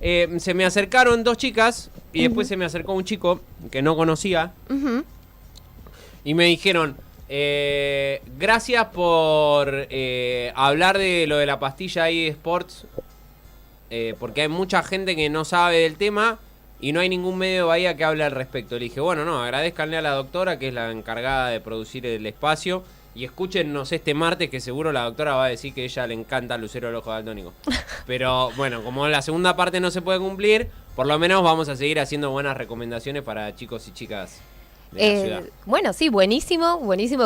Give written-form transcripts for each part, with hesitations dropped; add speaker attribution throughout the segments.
Speaker 1: Se me acercaron dos chicas y después se me acercó un chico que no conocía y me dijeron, gracias por hablar de lo de la pastilla eSports, porque hay mucha gente que no sabe del tema y no hay ningún medio de Bahía que hable al respecto. Le dije, bueno, no, agradezcanle a la doctora, que es la encargada de producir el espacio, y escúchennos este martes, que seguro la doctora va a decir que a ella le encanta Lucero del Ojo Daltónico. Pero bueno, como la segunda parte no se puede cumplir, por lo menos vamos a seguir haciendo buenas recomendaciones para chicos y chicas de la ciudad.
Speaker 2: Bueno, sí, buenísimo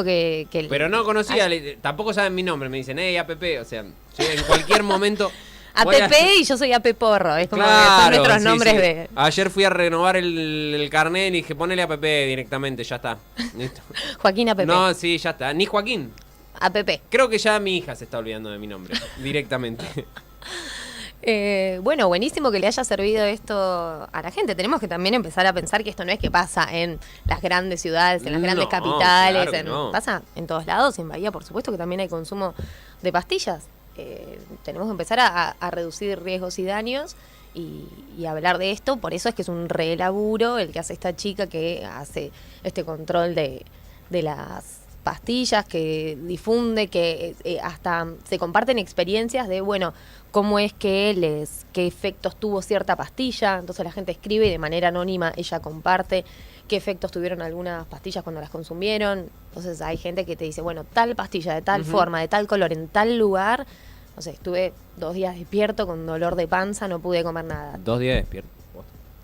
Speaker 2: que
Speaker 1: Pero no conocía, tampoco saben mi nombre, me dicen, APP, o sea, yo en cualquier momento...
Speaker 2: APP y yo soy AP Porro, es como
Speaker 1: claro,
Speaker 2: que son nuestros nombres
Speaker 1: sí.
Speaker 2: de...
Speaker 1: Ayer fui a renovar el carnet y dije, ponele APP directamente, ya está. Listo.
Speaker 2: Joaquín APP.
Speaker 1: No, sí, ya está. Ni Joaquín.
Speaker 2: APP.
Speaker 1: Creo que ya mi hija se está olvidando de mi nombre, directamente.
Speaker 2: Bueno, buenísimo que le haya servido esto a la gente. Tenemos que también empezar a pensar que esto no es que pasa en las grandes ciudades, en las grandes capitales,
Speaker 1: claro
Speaker 2: pasa en todos lados, en Bahía por supuesto que también hay consumo de pastillas. Tenemos que empezar a reducir riesgos y daños y hablar de esto. Por eso es que es un re laburo el que hace esta chica que hace este control de las pastillas, que difunde, que hasta se comparten experiencias de, bueno, cómo es que qué efectos tuvo cierta pastilla. Entonces la gente escribe y de manera anónima ella comparte qué efectos tuvieron algunas pastillas cuando las consumieron. Entonces hay gente que te dice, bueno, tal pastilla de tal forma, de tal color, en tal lugar. No sé, estuve 2 días despierto con dolor de panza, no pude comer nada.
Speaker 1: 2 días despierto.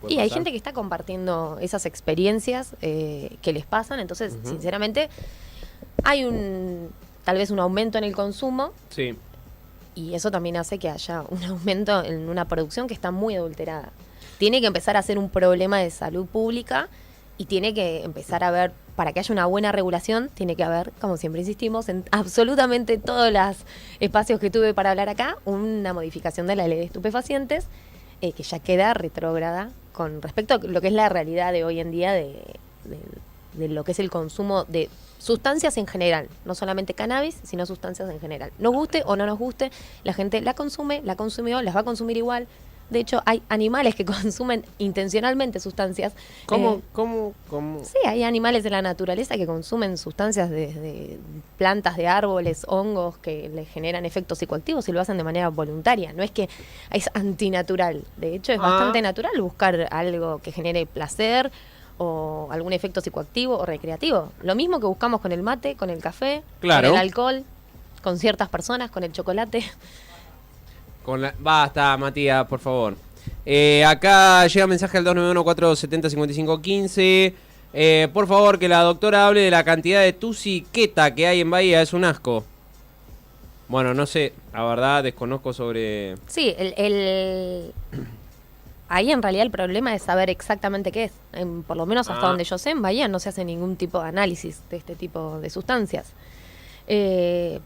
Speaker 2: Y hay gente que está compartiendo esas experiencias que les pasan. Entonces, sinceramente, hay tal vez un aumento en el consumo.
Speaker 1: Sí.
Speaker 2: Y eso también hace que haya un aumento en una producción que está muy adulterada. Tiene que empezar a ser un problema de salud pública y tiene que empezar a ver, para que haya una buena regulación, tiene que haber, como siempre insistimos, en absolutamente todos los espacios que tuve para hablar acá, una modificación de la ley de estupefacientes que ya queda retrógrada con respecto a lo que es la realidad de hoy en día de lo que es el consumo de sustancias en general, no solamente cannabis, sino sustancias en general. Nos guste o no nos guste, la gente la consume, la consumió, las va a consumir igual. De hecho, hay animales que consumen intencionalmente sustancias.
Speaker 1: ¿Cómo?
Speaker 2: Sí, hay animales de la naturaleza que consumen sustancias de plantas, de árboles, hongos que les generan efectos psicoactivos y lo hacen de manera voluntaria. No es que es antinatural. De hecho, es bastante natural buscar algo que genere placer o algún efecto psicoactivo o recreativo. Lo mismo que buscamos con el mate, con el café,
Speaker 1: claro,
Speaker 2: con el alcohol, con ciertas personas, con el chocolate.
Speaker 1: Basta, Matías, por favor. Acá llega mensaje al 291-470-5515. Por favor, que la doctora hable de la cantidad de tusiqueta que hay en Bahía. Es un asco. Bueno, no sé, la verdad desconozco sobre...
Speaker 2: Sí, ahí en realidad el problema es saber exactamente qué es. Por lo menos hasta donde yo sé, en Bahía no se hace ningún tipo de análisis de este tipo de sustancias.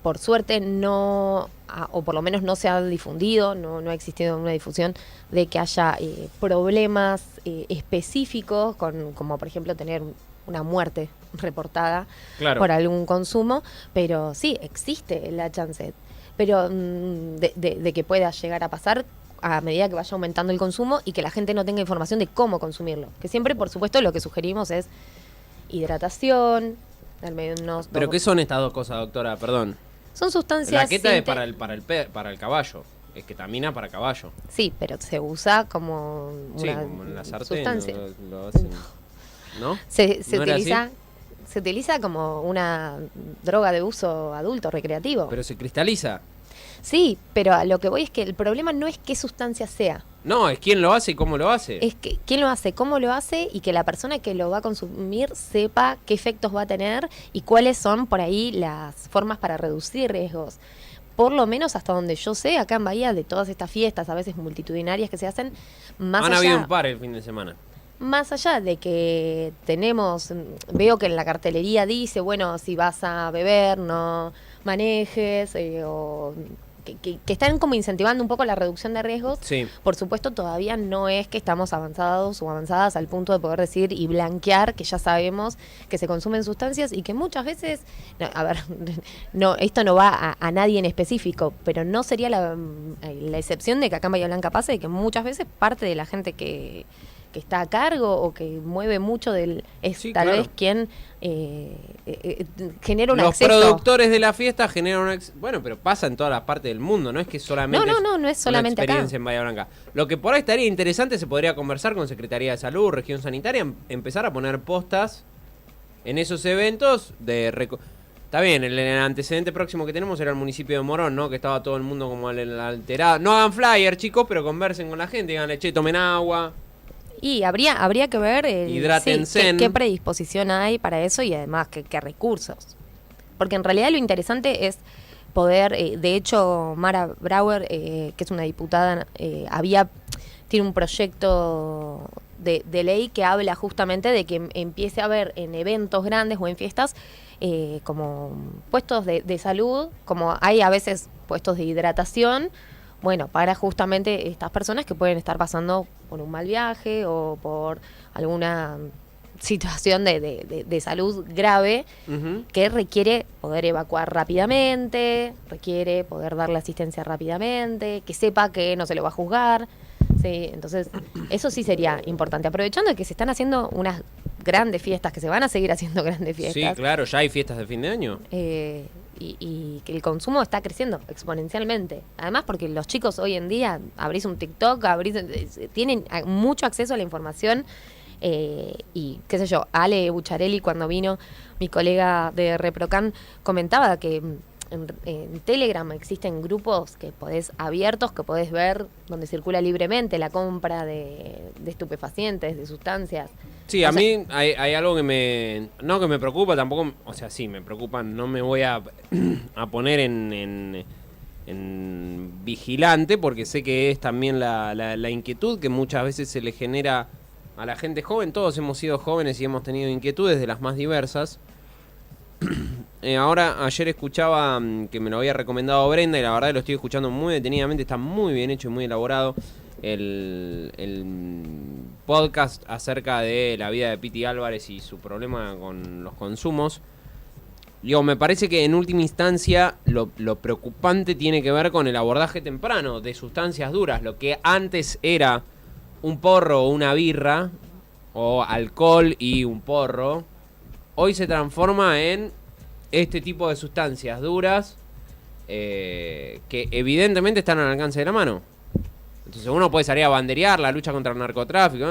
Speaker 2: Por suerte no, o por lo menos no se ha difundido, no ha existido una difusión de que haya problemas específicos, como por ejemplo tener una muerte reportada por algún consumo, pero sí, existe la chance, pero de que pueda llegar a pasar a medida que vaya aumentando el consumo y que la gente no tenga información de cómo consumirlo. Que siempre, por supuesto, lo que sugerimos es hidratación.
Speaker 1: ¿Pero qué son estas dos cosas, doctora? Perdón.
Speaker 2: Son sustancias...
Speaker 1: La queta es para el caballo. Es ketamina para caballo.
Speaker 2: Sí, pero se usa como
Speaker 1: como en la sartén
Speaker 2: sustancia.
Speaker 1: Lo hacen. ¿No?
Speaker 2: Se utiliza como una droga de uso adulto, recreativo.
Speaker 1: Pero se cristaliza.
Speaker 2: Sí, pero a lo que voy es que el problema no es qué sustancia sea.
Speaker 1: No, es quién lo hace y cómo lo hace.
Speaker 2: Es que quién lo hace, cómo lo hace y que la persona que lo va a consumir sepa qué efectos va a tener y cuáles son por ahí las formas para reducir riesgos. Por lo menos hasta donde yo sé, acá en Bahía, de todas estas fiestas, a veces multitudinarias que se hacen,
Speaker 1: Han habido un par el fin de semana.
Speaker 2: Más allá de que veo que en la cartelería dice, bueno, si vas a beber, no manejes, o que están como incentivando un poco la reducción de riesgos.
Speaker 1: Sí.
Speaker 2: Por supuesto, todavía no es que estamos avanzados o avanzadas al punto de poder decir y blanquear que ya sabemos que se consumen sustancias y que muchas veces, no, a ver, no, esto no va a nadie en específico, pero no sería la excepción de que acá en Bahía Blanca pase, de que muchas veces parte de la gente que está a cargo o que mueve mucho es
Speaker 1: Sí,
Speaker 2: tal
Speaker 1: claro.
Speaker 2: vez quien genera un
Speaker 1: Los
Speaker 2: acceso.
Speaker 1: productores de la fiesta generan bueno, pero pasa en todas las partes del mundo, no es que solamente
Speaker 2: No es solamente
Speaker 1: una
Speaker 2: acá.
Speaker 1: experiencia en Bahía Blanca. Lo que por ahí estaría interesante, se podría conversar con Secretaría de Salud, Región Sanitaria, empezar a poner postas en esos eventos Está bien, el antecedente próximo que tenemos era el municipio de Morón, ¿no? Que estaba todo el mundo como alterado. No hagan flyer, chicos, pero conversen con la gente, díganle, che, tomen agua.
Speaker 2: Y habría que ver
Speaker 1: Hidrátense.
Speaker 2: qué predisposición hay para eso y además qué recursos. Porque en realidad lo interesante es poder, de hecho, Mara Brauer, que es una diputada, tiene un proyecto de ley que habla justamente de que empiece a haber en eventos grandes o en fiestas como puestos de salud, como hay a veces puestos de hidratación, bueno, para justamente estas personas que pueden estar pasando por un mal viaje o por alguna situación de salud grave que requiere poder evacuar rápidamente, requiere poder darle asistencia rápidamente, que sepa que no se lo va a juzgar. Sí, entonces eso sí sería importante, aprovechando de que se están haciendo unas grandes fiestas, que se van a seguir haciendo grandes fiestas.
Speaker 1: Sí, claro, ya hay fiestas de fin de año.
Speaker 2: Y que el consumo está creciendo exponencialmente. Además porque los chicos hoy en día, abrís un TikTok, tienen mucho acceso a la información y qué sé yo, Ale Bucharelli cuando vino, mi colega de Reprocan, comentaba que en Telegram existen grupos que abiertos, que podés ver donde circula libremente la compra de estupefacientes, de sustancias.
Speaker 1: Sí, a mí hay algo que no que me preocupa, tampoco, o sea, sí, me preocupa, no me voy a poner en vigilante, porque sé que es también la inquietud que muchas veces se le genera a la gente joven. Todos hemos sido jóvenes y hemos tenido inquietudes de las más diversas. Ayer escuchaba que me lo había recomendado Brenda y la verdad lo estoy escuchando muy detenidamente, está muy bien hecho y muy elaborado el podcast acerca de la vida de Piti Álvarez y su problema con los consumos. Digo, me parece que en última instancia lo preocupante tiene que ver con el abordaje temprano de sustancias duras. Lo que antes era un porro o una birra, o alcohol y un porro, hoy se transforma en este tipo de sustancias duras que evidentemente están al alcance de la mano. Entonces uno puede salir a banderear la lucha contra el narcotráfico,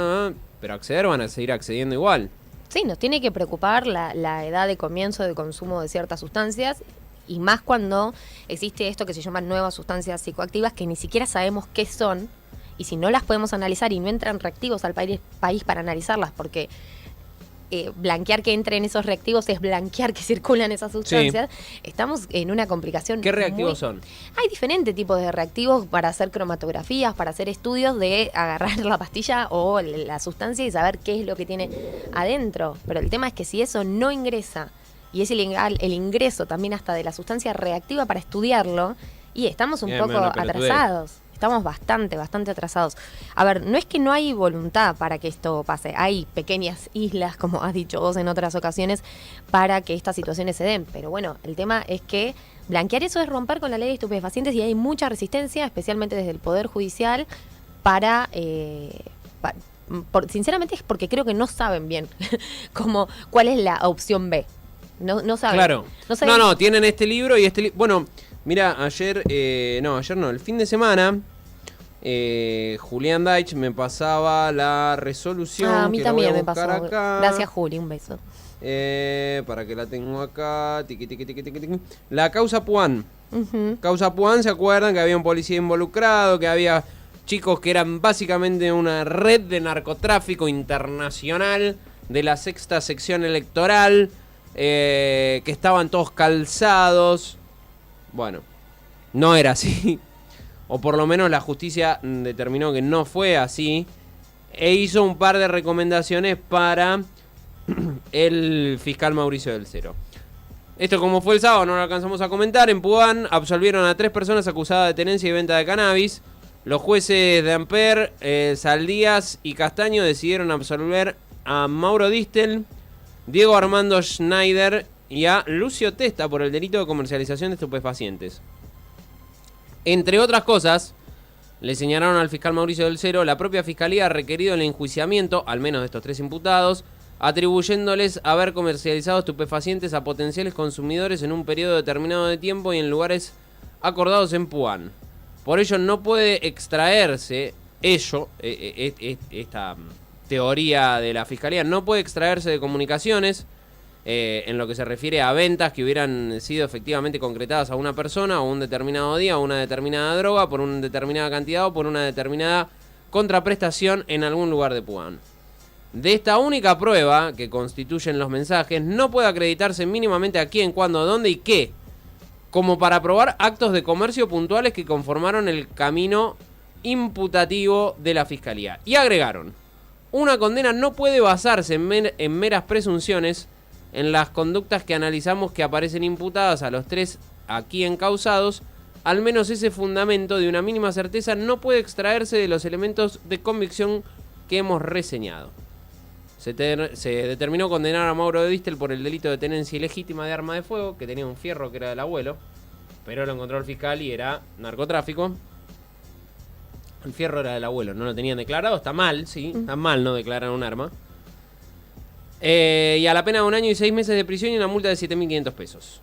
Speaker 1: pero acceder van a seguir accediendo igual.
Speaker 2: Sí, nos tiene que preocupar la edad de comienzo de consumo de ciertas sustancias y más cuando existe esto que se llaman nuevas sustancias psicoactivas que ni siquiera sabemos qué son y si no las podemos analizar y no entran reactivos al país para analizarlas porque blanquear que entren esos reactivos es blanquear que circulan esas sustancias. Sí. Estamos en una complicación.
Speaker 1: ¿Qué reactivos son?
Speaker 2: Hay diferentes tipos de reactivos para hacer cromatografías, para hacer estudios de agarrar la pastilla o la sustancia y saber qué es lo que tiene adentro. Pero el tema es que si eso no ingresa y es ilegal el ingreso también hasta de la sustancia reactiva para estudiarlo, y estamos un poco atrasados. Estamos bastante atrasados. A ver, no es que no hay voluntad para que esto pase. Hay pequeñas islas, como has dicho vos en otras ocasiones, para que estas situaciones se den. Pero bueno, el tema es que blanquear eso es romper con la ley de estupefacientes y hay mucha resistencia, especialmente desde el Poder Judicial, sinceramente es porque creo que no saben bien cuál es la opción B. No saben.
Speaker 1: Claro. No, tienen este libro y bueno, mira, el fin de semana Julián Deitch me pasaba la resolución.
Speaker 2: A mí
Speaker 1: que
Speaker 2: también
Speaker 1: voy a
Speaker 2: me pasó.
Speaker 1: acá.
Speaker 2: Gracias, Juli, un beso.
Speaker 1: Para que la tengo acá. Tiqui. La causa Puan.
Speaker 2: Uh-huh.
Speaker 1: Causa Puan, ¿se acuerdan que había un policía involucrado? Que había chicos que eran básicamente una red de narcotráfico internacional de la 6ª sección electoral, que estaban todos calzados. Bueno, no era así. O por lo menos la justicia determinó que no fue así. E hizo un par de recomendaciones para el fiscal Mauricio del Cero. Esto como fue el sábado, no lo alcanzamos a comentar. En Puan absolvieron a 3 personas acusadas de tenencia y venta de cannabis. Los jueces de Amper, Saldías y Castaño decidieron absolver a Mauro Distel, Diego Armando Schneider y a Lucio Testa por el delito de comercialización de estupefacientes. Entre otras cosas, le señalaron al fiscal Mauricio del Cero, la propia fiscalía ha requerido el enjuiciamiento, al menos de estos 3 imputados, atribuyéndoles haber comercializado estupefacientes a potenciales consumidores en un periodo determinado de tiempo y en lugares acordados en Puan. Por ello no puede extraerse esta teoría de la fiscalía, no puede extraerse de comunicaciones en lo que se refiere a ventas que hubieran sido efectivamente concretadas a una persona o un determinado día o una determinada droga por una determinada cantidad o por una determinada contraprestación en algún lugar de Puan. De esta única prueba que constituyen los mensajes, no puede acreditarse mínimamente a quién, cuándo, dónde y qué, como para probar actos de comercio puntuales que conformaron el camino imputativo de la fiscalía. Y agregaron, una condena no puede basarse en meras presunciones en las conductas que analizamos que aparecen imputadas a los 3 aquí encausados. Al menos ese fundamento de una mínima certeza no puede extraerse de los elementos de convicción que hemos reseñado. Se determinó condenar a Mauro Distel por el delito de tenencia ilegítima de arma de fuego, que tenía un fierro que era del abuelo, pero lo encontró el fiscal y era narcotráfico. El fierro era del abuelo, no lo tenían declarado, está mal, sí, está mal no declarar un arma. Y a la pena de 1 año y 6 meses de prisión y una multa de 7.500 pesos.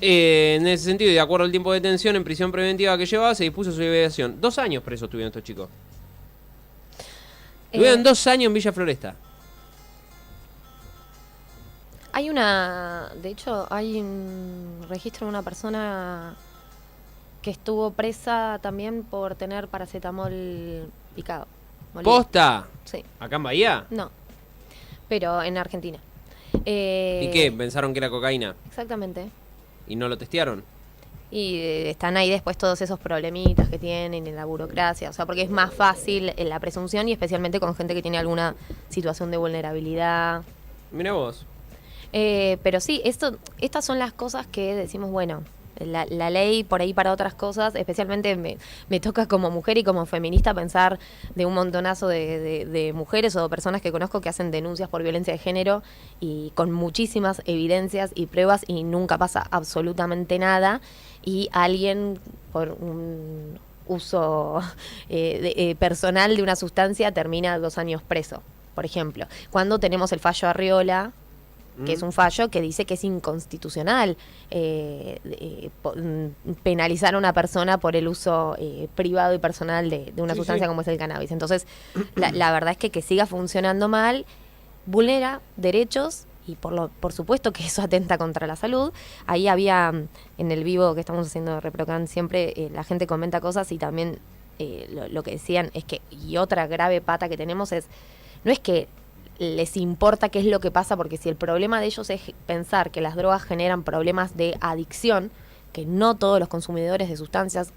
Speaker 1: En ese sentido, y de acuerdo al tiempo de detención en prisión preventiva que llevaba, se dispuso su liberación. 2 años presos estuvieron estos chicos. Estuvieron 2 años en Villa Floresta.
Speaker 2: De hecho, hay un registro de una persona que estuvo presa también por tener paracetamol picado. Molido.
Speaker 1: ¿Posta?
Speaker 2: Sí.
Speaker 1: ¿Acá en Bahía?
Speaker 2: No, pero en Argentina.
Speaker 1: ¿Y qué? ¿Pensaron que era cocaína?
Speaker 2: Exactamente.
Speaker 1: ¿Y no lo testearon?
Speaker 2: Y están ahí después todos esos problemitas que tienen en la burocracia, o sea, porque es más fácil en la presunción y especialmente con gente que tiene alguna situación de vulnerabilidad.
Speaker 1: Mira vos.
Speaker 2: Pero sí, estas son las cosas que decimos, bueno, la ley por ahí para otras cosas, especialmente me toca como mujer y como feminista pensar de un montonazo de mujeres o personas que conozco que hacen denuncias por violencia de género y con muchísimas evidencias y pruebas y nunca pasa absolutamente nada y alguien por un uso personal de una sustancia termina 2 años preso, por ejemplo. Cuando tenemos el fallo Arriola, que es un fallo que dice que es inconstitucional penalizar a una persona por el uso privado y personal de una sustancia como es el cannabis. Entonces, la verdad es que siga funcionando mal vulnera derechos y por supuesto que eso atenta contra la salud. Ahí había, en el vivo que estamos haciendo de Reprocan, siempre la gente comenta cosas y también lo que decían es que, y otra grave pata que tenemos no es que les importa qué es lo que pasa, porque si el problema de ellos es pensar que las drogas generan problemas de adicción, que no todos los consumidores de sustancias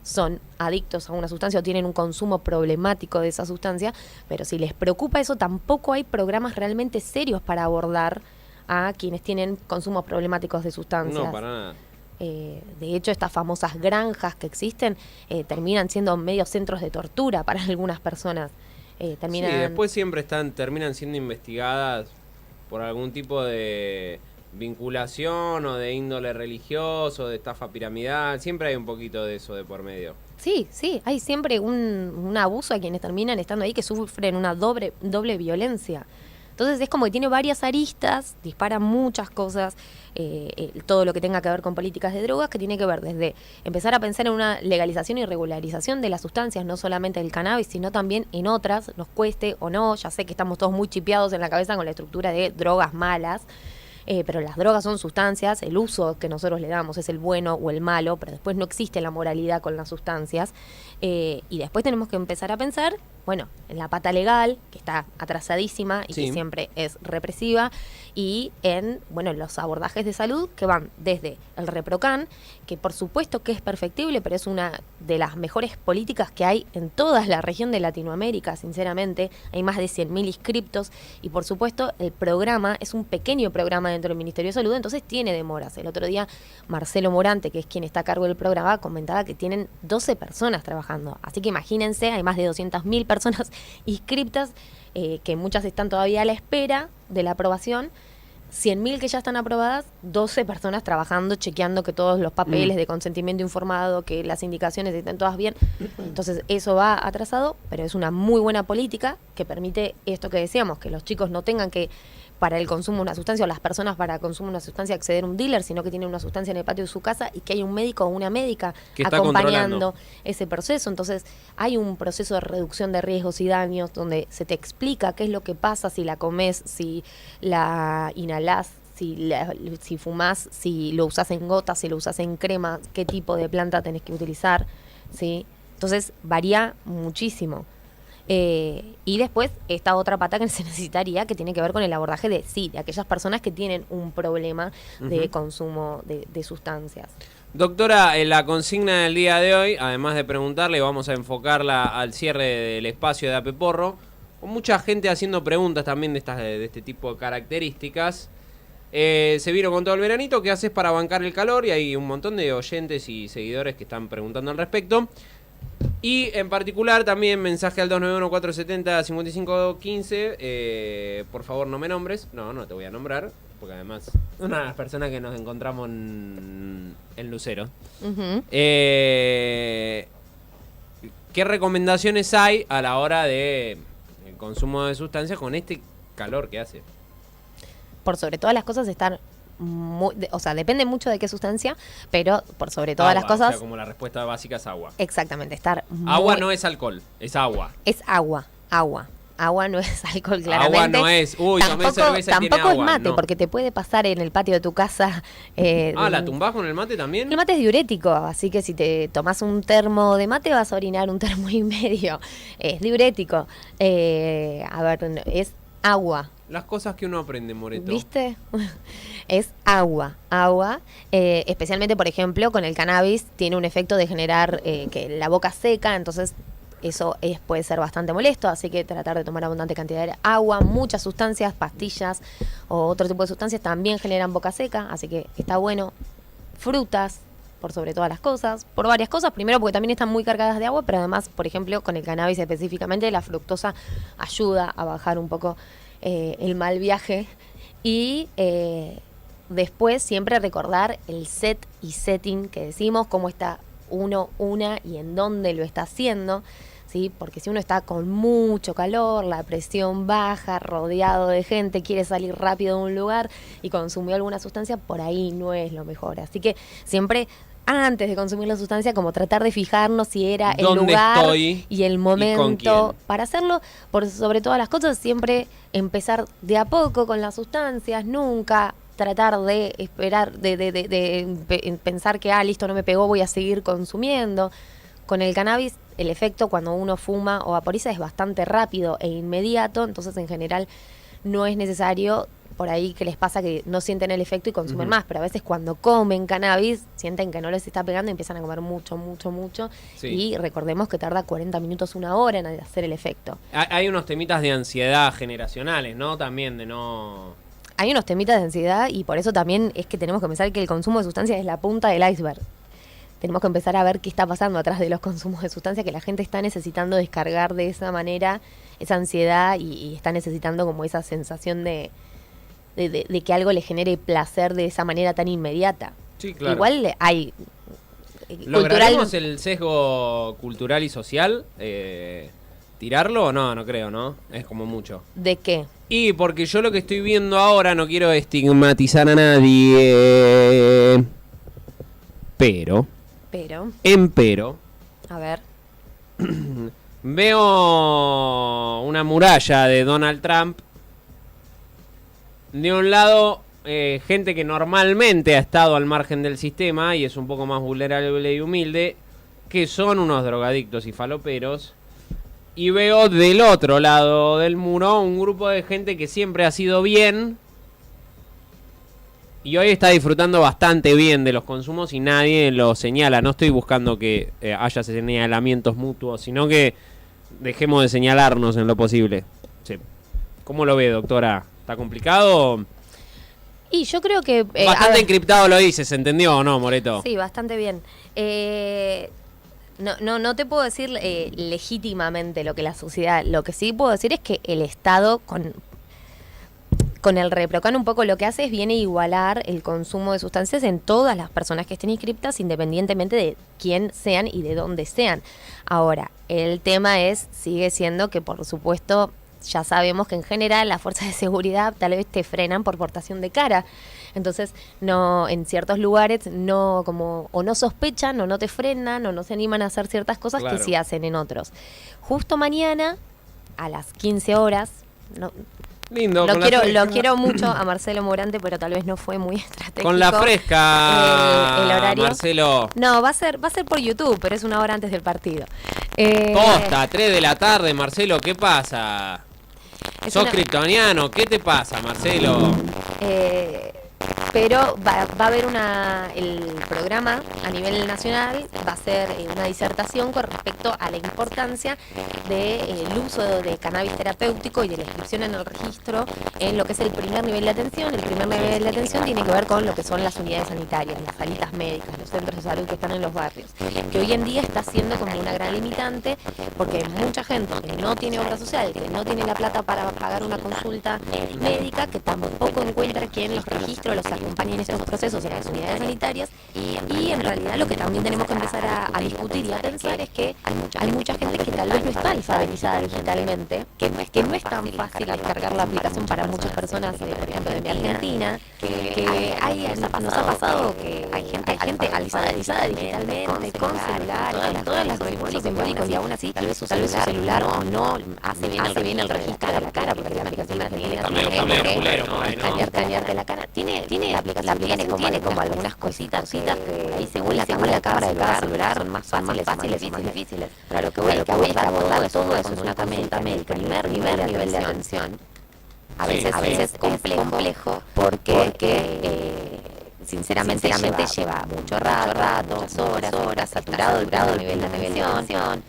Speaker 2: son adictos a una sustancia o tienen un consumo problemático de esa sustancia, pero si les preocupa eso, tampoco hay programas realmente serios para abordar a quienes tienen consumos problemáticos de sustancias.
Speaker 1: No, para nada.
Speaker 2: De hecho, estas famosas granjas que existen terminan siendo medios centros de tortura para algunas personas.
Speaker 1: Sí, después siempre terminan siendo investigadas por algún tipo de vinculación o de índole religioso, de estafa piramidal. Siempre hay un poquito de eso de por medio.
Speaker 2: Sí, hay siempre un abuso a quienes terminan estando ahí que sufren una doble violencia. Entonces es como que tiene varias aristas, dispara muchas cosas, todo lo que tenga que ver con políticas de drogas, que tiene que ver desde empezar a pensar en una legalización y regularización de las sustancias, no solamente del cannabis, sino también en otras, nos cueste o no. Ya sé que estamos todos muy chipeados en la cabeza con la estructura de drogas malas, pero las drogas son sustancias, el uso que nosotros le damos es el bueno o el malo, pero después no existe la moralidad con las sustancias. Y después tenemos que empezar a pensar, bueno, en la pata legal, que está atrasadísima y que siempre es represiva, y en, bueno, los abordajes de salud que van desde el Reprocan, que por supuesto que es perfectible, pero es una de las mejores políticas que hay en toda la región de Latinoamérica, sinceramente. Hay más de 100.000 inscriptos y por supuesto el programa es un pequeño programa de dentro del Ministerio de Salud, entonces tiene demoras. El otro día Marcelo Morante, que es quien está a cargo del programa, comentaba que tienen 12 personas trabajando. Así que imagínense, hay más de 200.000 personas inscriptas, que muchas están todavía a la espera de la aprobación. 100.000 que ya están aprobadas, 12 personas trabajando, chequeando que todos los papeles de consentimiento informado, que las indicaciones estén todas bien. Entonces eso va atrasado, pero es una muy buena política que permite esto que decíamos, que los chicos no tengan que, para el consumo de una sustancia, o las personas para el consumo de una sustancia, acceder a un dealer, sino que tienen una sustancia en el patio de su casa y que hay un médico o una médica
Speaker 1: que está
Speaker 2: acompañando ese proceso. Entonces hay un proceso de reducción de riesgos y daños donde se te explica qué es lo que pasa si la comes, si la inhalás, si fumás, si lo usás en gotas, si lo usás en crema, qué tipo de planta tenés que utilizar, ¿sí? Entonces varía muchísimo. Y después esta otra pata que se necesitaría, que tiene que ver con el abordaje de aquellas personas que tienen un problema de consumo de sustancias.
Speaker 1: Doctora, la consigna del día de hoy, además de preguntarle, vamos a enfocarla al cierre del espacio de Ape Porro, con mucha gente haciendo preguntas también de este tipo de características. Se vino con todo el veranito, ¿qué haces para bancar el calor? Y hay un montón de oyentes y seguidores que están preguntando al respecto. Y en particular también mensaje al 291-470-5515. Por favor, no me nombres. No te voy a nombrar, porque además una de las personas que nos encontramos en Lucero. ¿Qué recomendaciones hay a la hora de el consumo de sustancias con este calor que hace?
Speaker 2: Por sobre todas las cosas estar depende mucho de qué sustancia, pero por sobre todas las cosas...
Speaker 1: O sea, como la respuesta básica es agua.
Speaker 2: Exactamente, estar...
Speaker 1: Agua no es alcohol, es agua.
Speaker 2: Es agua. Agua no es alcohol, claramente.
Speaker 1: Agua no es, tomé cerveza y tiene agua.
Speaker 2: Tampoco es mate, porque te puede pasar en el patio de tu casa...
Speaker 1: ¿la tumbás con el mate también?
Speaker 2: El mate es diurético, así que si te tomás un termo de mate vas a orinar un termo y medio. Es diurético. Es agua.
Speaker 1: Las cosas que uno aprende, Moreto.
Speaker 2: ¿Viste? Es agua. Especialmente, por ejemplo, con el cannabis tiene un efecto de generar que la boca seca, entonces eso puede ser bastante molesto, así que tratar de tomar abundante cantidad de agua. Muchas sustancias, pastillas o otro tipo de sustancias también generan boca seca, así que está bueno. Frutas, por sobre todas las cosas, por varias cosas. Primero porque también están muy cargadas de agua, pero además, por ejemplo, con el cannabis específicamente, la fructosa ayuda a bajar un poco el mal viaje. Y después siempre recordar el set y setting que decimos, cómo está una y en dónde lo está haciendo, ¿sí? Porque si uno está con mucho calor, la presión baja, rodeado de gente, quiere salir rápido de un lugar y consumió alguna sustancia, por ahí no es lo mejor. Así que siempre, antes de consumir la sustancia, como tratar de fijarnos si era el lugar y el momento para hacerlo. Por sobre todas las cosas, siempre empezar de a poco con las sustancias, nunca tratar de esperar, de pensar que, listo, no me pegó, voy a seguir consumiendo. Con el cannabis, el efecto cuando uno fuma o vaporiza es bastante rápido e inmediato, entonces en general no es necesario, por ahí que les pasa que no sienten el efecto y consumen más, pero a veces cuando comen cannabis sienten que no les está pegando y empiezan a comer mucho. Sí. Y recordemos que tarda 40 minutos, una hora en hacer el efecto.
Speaker 1: Hay unos temitas de ansiedad generacionales, ¿no? También de no...
Speaker 2: Hay unos temitas de ansiedad y por eso también es que tenemos que pensar que el consumo de sustancias es la punta del iceberg. Tenemos que empezar a ver qué está pasando atrás de los consumos de sustancias, que la gente está necesitando descargar de esa manera esa ansiedad y está necesitando como esa sensación de que algo le genere placer de esa manera tan inmediata.
Speaker 1: Sí, claro.
Speaker 2: Igual hay...
Speaker 1: ¿Lograremos el sesgo cultural y social? ¿Tirarlo o no? No creo, ¿no? Es como mucho.
Speaker 2: ¿De qué?
Speaker 1: Y porque yo lo que estoy viendo ahora, no quiero estigmatizar a nadie, pero...
Speaker 2: A ver.
Speaker 1: Veo una muralla de Donald Trump. De un lado, gente que normalmente ha estado al margen del sistema y es un poco más vulnerable y humilde, que son unos drogadictos y faloperos. Y veo del otro lado del muro un grupo de gente que siempre ha sido bien y hoy está disfrutando bastante bien de los consumos y nadie lo señala. No estoy buscando que haya señalamientos mutuos, sino que dejemos de señalarnos en lo posible. Sí. ¿Cómo lo ve, doctora? ¿Está complicado?
Speaker 2: Y yo creo que...
Speaker 1: Bastante encriptado lo dices, ¿se entendió o no, Moreto?
Speaker 2: Sí, bastante bien. No te puedo decir legítimamente lo que la sociedad... Lo que sí puedo decir es que el Estado, con el ReproCan un poco lo que hace es viene a igualar el consumo de sustancias en todas las personas que estén inscriptas, independientemente de quién sean y de dónde sean. Ahora, el tema sigue siendo que, por supuesto, ya sabemos que en general las fuerzas de seguridad tal vez te frenan por portación de cara. Entonces, no, en ciertos lugares no sospechan, o no te frenan, o no se animan a hacer ciertas cosas que sí hacen en otros. Justo mañana, a las 15 horas,
Speaker 1: lindo.
Speaker 2: Lo quiero mucho a Marcelo Morante, pero tal vez no fue muy estratégico.
Speaker 1: Con la fresca,
Speaker 2: el horario.
Speaker 1: Marcelo.
Speaker 2: No, va a ser por YouTube, pero es una hora antes del partido.
Speaker 1: Posta, 3 de la tarde, Marcelo, ¿qué pasa? ¿Sos kryptoniano? ¿Qué te pasa, Marcelo?
Speaker 2: Pero va a haber el programa a nivel nacional, va a ser una disertación con respecto a la importancia del uso de cannabis terapéutico y de la inscripción en el registro en lo que es el primer nivel de atención. El primer nivel de atención tiene que ver con lo que son las unidades sanitarias, las salitas médicas, los centros de salud que están en los barrios, que hoy en día está siendo como una gran limitante porque hay mucha gente que no tiene obra social, que no tiene la plata para pagar una consulta médica, que tampoco encuentra quien los registros los acompañe en estos procesos en las unidades sanitarias, y en realidad lo que también tenemos que empezar a discutir y a pensar es que hay mucha gente que tal vez no está alfabetizada digitalmente, que no es tan fácil descargar la aplicación para muchas personas, por ejemplo de Argentina, que nos ha pasado que hay gente alfabetizada digitalmente, con celular, con todas las simbólicos, y aún así tal vez su celular no hace bien el registro de la cara, porque la aplicación tiene escanearte la cara. La aplicación tiene como algunas cositas que ahí según la cámara del celular son más fáciles y más difíciles. Claro que voy a abordar todo eso es una consulta médica, primer nivel de atención. A veces complejo porque sinceramente lleva mucho rato, muchas horas, saturado el nivel de atención.